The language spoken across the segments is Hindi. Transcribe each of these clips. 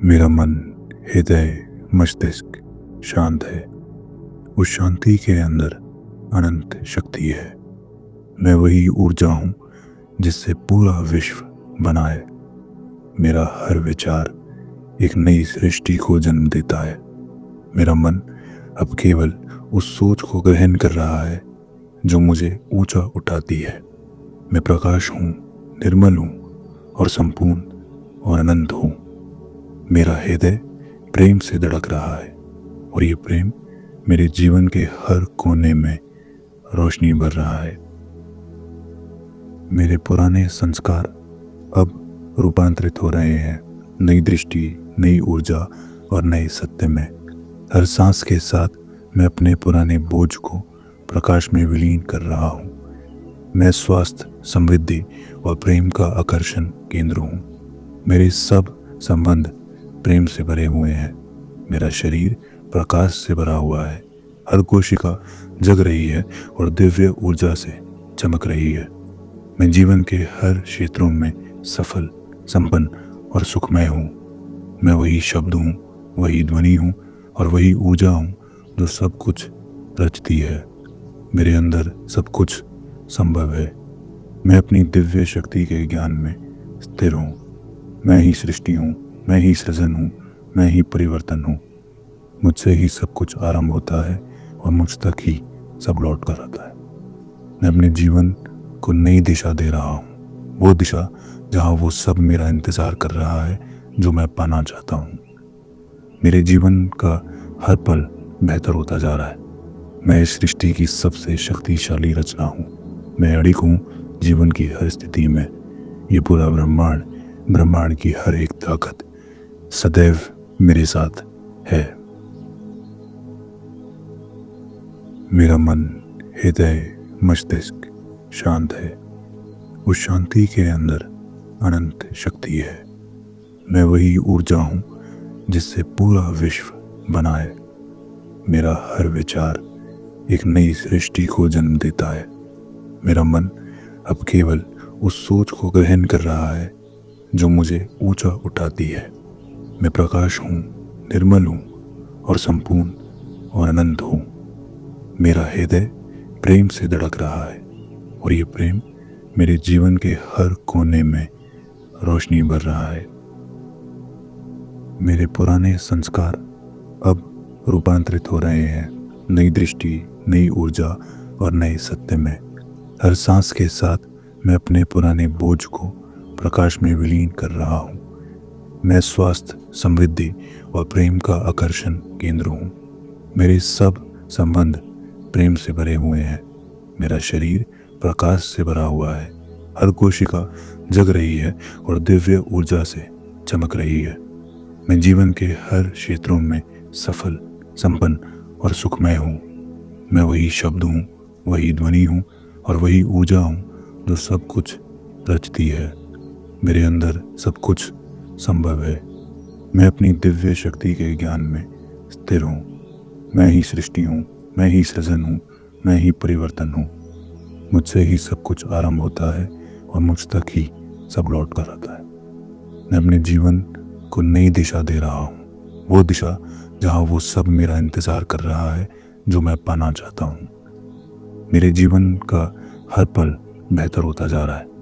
मेरा मन, हृदय, मस्तिष्क शांत है। उस शांति के अंदर अनंत शक्ति है। मैं वही ऊर्जा हूँ जिससे पूरा विश्व बना है। मेरा हर विचार एक नई सृष्टि को जन्म देता है। मेरा मन अब केवल उस सोच को ग्रहण कर रहा है जो मुझे ऊंचा उठाती है। मैं प्रकाश हूँ, निर्मल हूँ और संपूर्ण और अनंत हूँ। मेरा हृदय प्रेम से धड़क रहा है और ये प्रेम मेरे जीवन के हर कोने में रोशनी भर रहा है। मेरे पुराने संस्कार अब रूपांतरित हो रहे हैं, नई दृष्टि, नई ऊर्जा और नए सत्य में। हर सांस के साथ मैं अपने पुराने बोझ को प्रकाश में विलीन कर रहा हूँ। मैं स्वास्थ्य, समृद्धि और प्रेम का आकर्षण केंद्र हूँ। मेरे सब संबंध प्रेम से भरे हुए हैं। मेरा शरीर प्रकाश से भरा हुआ है। हर कोशिका जग रही है और दिव्य ऊर्जा से चमक रही है। मैं जीवन के हर क्षेत्रों में सफल, संपन्न और सुखमय हूँ। मैं वही शब्द हूँ, वही ध्वनि हूँ और वही ऊर्जा हूँ जो सब कुछ रचती है। मेरे अंदर सब कुछ संभव है। मैं अपनी दिव्य शक्ति के ज्ञान में स्थिर हूँ। मैं ही सृष्टि हूँ, मैं ही सृजन हूँ, मैं ही परिवर्तन हूँ। मुझसे ही सब कुछ आरंभ होता है और मुझ तक ही सब लौट कर आता है। मैं अपने जीवन को नई दिशा दे रहा हूँ, वो दिशा जहाँ वो सब मेरा इंतजार कर रहा है जो मैं पाना चाहता हूँ। मेरे जीवन का हर पल बेहतर होता जा रहा है। मैं इस सृष्टि की सबसे शक्तिशाली रचना हूँ। मैं अड़िग हूँ जीवन की हर स्थिति में। ये पूरा ब्रह्मांड की हर एक ताकत सदैव मेरे साथ है। मेरा मन, हृदय, मस्तिष्क शांत है। उस शांति के अंदर अनंत शक्ति है। मैं वही ऊर्जा हूँ जिससे पूरा विश्व बना है। मेरा हर विचार एक नई सृष्टि को जन्म देता है। मेरा मन अब केवल उस सोच को ग्रहण कर रहा है जो मुझे ऊंचा उठाती है। मैं प्रकाश हूँ, निर्मल हूँ और संपूर्ण और अनंत हूँ। मेरा हृदय प्रेम से धड़क रहा है और ये प्रेम मेरे जीवन के हर कोने में रोशनी भर रहा है। मेरे पुराने संस्कार अब रूपांतरित हो रहे हैं, नई दृष्टि, नई ऊर्जा और नए सत्य में। हर सांस के साथ मैं अपने पुराने बोझ को प्रकाश में विलीन कर रहा हूँ। मैं स्वास्थ्य, समृद्धि और प्रेम का आकर्षण केंद्र हूँ। मेरे सब संबंध प्रेम से भरे हुए हैं। मेरा शरीर प्रकाश से भरा हुआ है। हर कोशिका जग रही है और दिव्य ऊर्जा से चमक रही है। मैं जीवन के हर क्षेत्रों में सफल, संपन्न और सुखमय हूँ। मैं वही शब्द हूँ, वही ध्वनि हूँ और वही ऊर्जा हूँ जो सब कुछ रचती है। मेरे अंदर सब कुछ संभव है। मैं अपनी दिव्य शक्ति के ज्ञान में स्थिर हूँ। मैं ही सृष्टि हूँ, मैं ही सृजन हूँ, मैं ही परिवर्तन हूँ। मुझसे ही सब कुछ आरंभ होता है और मुझ तक ही सब लौट कर आता है। मैं अपने जीवन को नई दिशा दे रहा हूँ, वो दिशा जहाँ वो सब मेरा इंतजार कर रहा है जो मैं पाना चाहता हूँ। मेरे जीवन का हर पल बेहतर होता जा रहा है।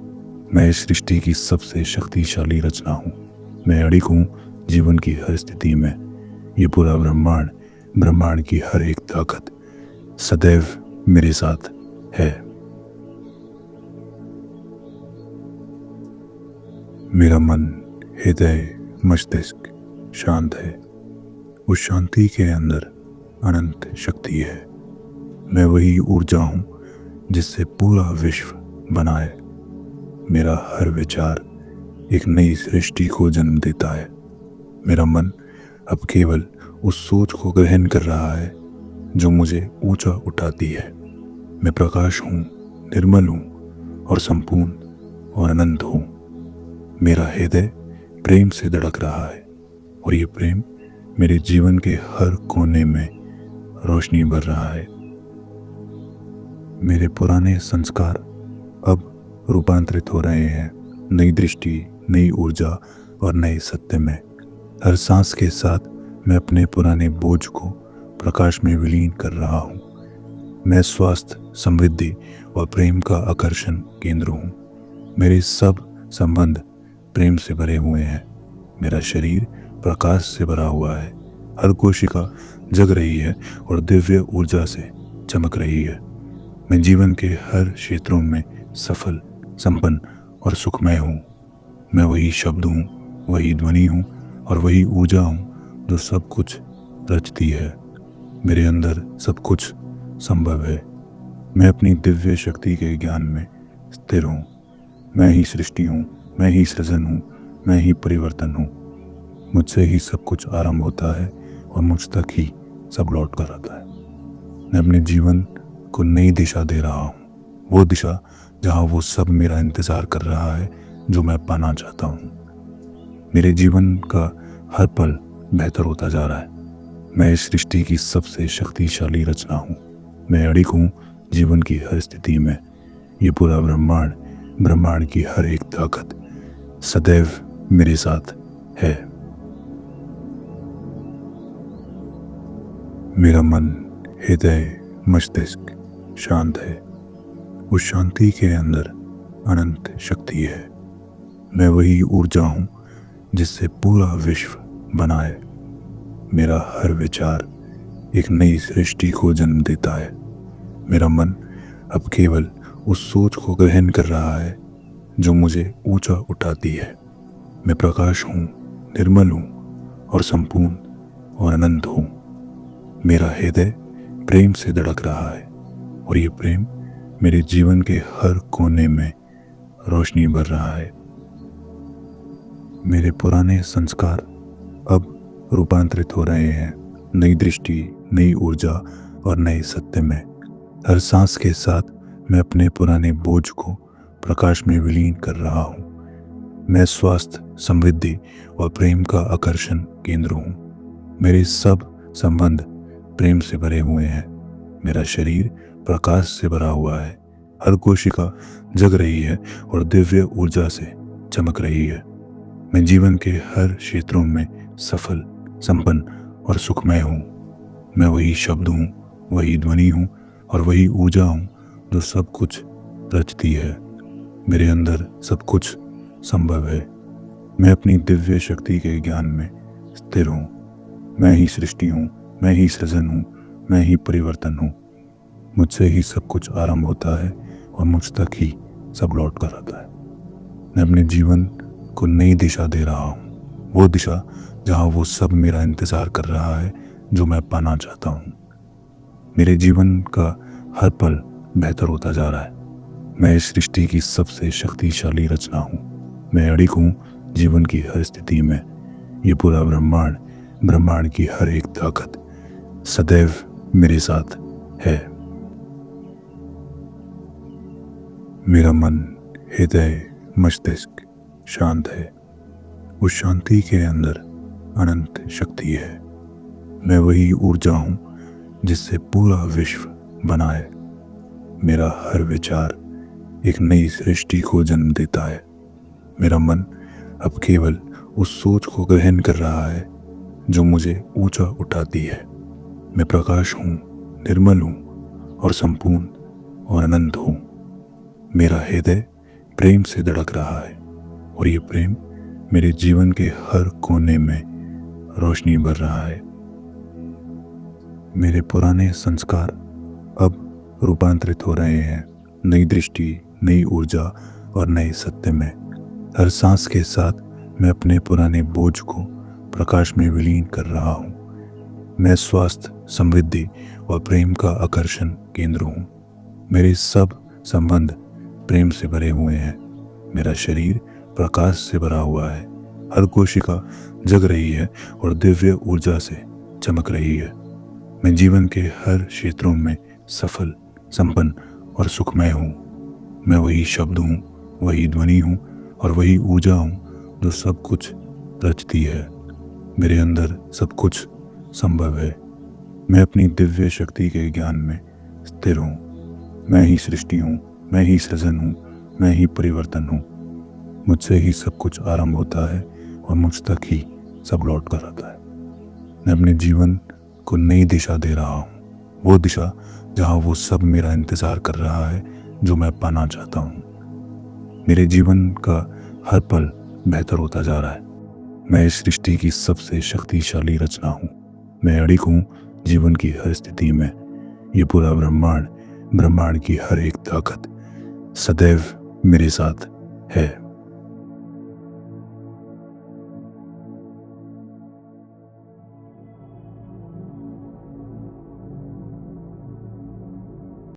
मैं इस सृष्टि की सबसे शक्तिशाली रचना हूँ। मैं अड़िग हूँ जीवन की हर स्थिति में। ये पूरा ब्रह्मांड की हर एक ताकत सदैव मेरे साथ है। मेरा मन, हृदय, मस्तिष्क शांत है। उस शांति के अंदर अनंत शक्ति है। मैं वही ऊर्जा हूँ जिससे पूरा विश्व बना है। मेरा हर विचार एक नई सृष्टि को जन्म देता है। मेरा मन अब केवल उस सोच को ग्रहण कर रहा है जो मुझे ऊंचा उठाती है। मैं प्रकाश हूँ, निर्मल हूँ और संपूर्ण और अनंत हूँ। मेरा हृदय प्रेम से धड़क रहा है और ये प्रेम मेरे जीवन के हर कोने में रोशनी भर रहा है। मेरे पुराने संस्कार अब रूपांतरित हो रहे हैं, नई दृष्टि, नई ऊर्जा और नए सत्य में। हर सांस के साथ मैं अपने पुराने बोझ को प्रकाश में विलीन कर रहा हूँ। मैं स्वास्थ्य, समृद्धि और प्रेम का आकर्षण केंद्र हूँ। मेरे सब संबंध प्रेम से भरे हुए हैं। मेरा शरीर प्रकाश से भरा हुआ है। हर कोशिका जग रही है और दिव्य ऊर्जा से चमक रही है। मैं जीवन के हर क्षेत्रों में सफल, संपन्न और सुखमय हूँ। मैं वही शब्द हूँ, वही ध्वनि हूँ और वही ऊर्जा हूँ जो सब कुछ रचती है। मेरे अंदर सब कुछ संभव है। मैं अपनी दिव्य शक्ति के ज्ञान में स्थिर हूँ। मैं ही सृष्टि हूँ, मैं ही सृजन हूँ, मैं ही परिवर्तन हूँ। मुझसे ही सब कुछ आरंभ होता है और मुझ तक ही सब लौट कर आता है। मैं अपने जीवन को नई दिशा दे रहा हूँ, वो दिशा जहाँ वो सब मेरा इंतज़ार कर रहा है जो मैं पाना चाहता हूँ। मेरे जीवन का हर पल बेहतर होता जा रहा है। मैं इस सृष्टि की सबसे शक्तिशाली रचना हूँ। मैं अड़िग हूँ जीवन की हर स्थिति में। ये पूरा ब्रह्मांड, ब्रह्मांड की हर एक ताकत सदैव मेरे साथ है। मेरा मन, हृदय, मस्तिष्क शांत है। उस शांति के अंदर अनंत शक्ति है। मैं वही ऊर्जा हूँ जिससे पूरा विश्व बना है। मेरा हर विचार एक नई सृष्टि को जन्म देता है। मेरा मन अब केवल उस सोच को ग्रहण कर रहा है जो मुझे ऊंचा उठाती है। मैं प्रकाश हूँ, निर्मल हूँ और संपूर्ण और अनंत हूँ। मेरा हृदय प्रेम से धड़क रहा है और ये प्रेम मेरे जीवन के हर कोने में रोशनी भर रहा है। मेरे पुराने संस्कार अब रूपांतरित हो रहे हैं, नई दृष्टि, नई ऊर्जा और नए सत्य में। हर सांस के साथ मैं अपने पुराने बोझ को प्रकाश में विलीन कर रहा हूँ। मैं स्वास्थ्य, समृद्धि और प्रेम का आकर्षण केंद्र हूँ। मेरे सब संबंध प्रेम से भरे हुए हैं। मेरा शरीर प्रकाश से भरा हुआ है। हर कोशिका जग रही है और दिव्य ऊर्जा से चमक रही है। मैं जीवन के हर क्षेत्रों में सफल, संपन्न और सुखमय हूँ। मैं वही शब्द हूँ, वही ध्वनि हूँ और वही ऊर्जा हूँ जो सब कुछ रचती है। मेरे अंदर सब कुछ संभव है। मैं अपनी दिव्य शक्ति के ज्ञान में स्थिर हूँ। मैं ही सृष्टि हूँ, मैं ही सृजन हूँ, मैं ही परिवर्तन हूँ। मुझसे ही सब कुछ आरंभ होता है और मुझ तक ही सब लौट कर आता है। मैं अपने जीवन को नई दिशा दे रहा हूँ, वो दिशा जहाँ वो सब मेरा इंतज़ार कर रहा है जो मैं पाना चाहता हूँ। मेरे जीवन का हर पल बेहतर होता जा रहा है। मैं इस सृष्टि की सबसे शक्तिशाली रचना हूँ। मैं अड़िग हूँ जीवन की हर स्थिति में। ये पूरा ब्रह्मांड, ब्रह्मांड की हर एक ताकत सदैव मेरे साथ है। मेरा मन, हृदय, मस्तिष्क शांत है। उस शांति के अंदर अनंत शक्ति है। मैं वही ऊर्जा हूँ जिससे पूरा विश्व बना है। मेरा हर विचार एक नई सृष्टि को जन्म देता है। मेरा मन अब केवल उस सोच को ग्रहण कर रहा है जो मुझे ऊंचा उठाती है। मैं प्रकाश हूँ, निर्मल हूँ और संपूर्ण और अनंत हूँ। मेरा हृदय प्रेम से धड़क रहा है और ये प्रेम मेरे जीवन के हर कोने में रोशनी भर रहा है। मेरे पुराने संस्कार अब रूपांतरित हो रहे हैं, नई दृष्टि, नई ऊर्जा और नए सत्य में। हर सांस के साथ मैं अपने पुराने बोझ को प्रकाश में विलीन कर रहा हूँ। मैं स्वास्थ्य, समृद्धि और प्रेम का आकर्षण केंद्र हूँ। मेरे सब संबंध प्रेम से भरे हुए हैं। मेरा शरीर प्रकाश से भरा हुआ है। हर कोशिका जग रही है और दिव्य ऊर्जा से चमक रही है। मैं जीवन के हर क्षेत्रों में सफल, संपन्न और सुखमय हूँ। मैं वही शब्द हूँ, वही ध्वनि हूँ और वही ऊर्जा हूँ जो सब कुछ रचती है। मेरे अंदर सब कुछ संभव है। मैं अपनी दिव्य शक्ति के ज्ञान में स्थिर हूँ। मैं ही सृष्टि हूँ, मैं ही सृजन हूँ, मैं ही परिवर्तन हूँ। मुझसे ही सब कुछ आरंभ होता है और मुझ तक ही सब लौट कर आता है। मैं अपने जीवन को नई दिशा दे रहा हूँ, वो दिशा जहाँ वो सब मेरा इंतज़ार कर रहा है जो मैं पाना चाहता हूँ। मेरे जीवन का हर पल बेहतर होता जा रहा है। मैं इस सृष्टि की सबसे शक्तिशाली रचना हूँ। मैं अड़िग हूँ जीवन की हर स्थिति में। ये पूरा ब्रह्मांड, ब्रह्मांड की हर एक ताकत सदैव मेरे साथ है।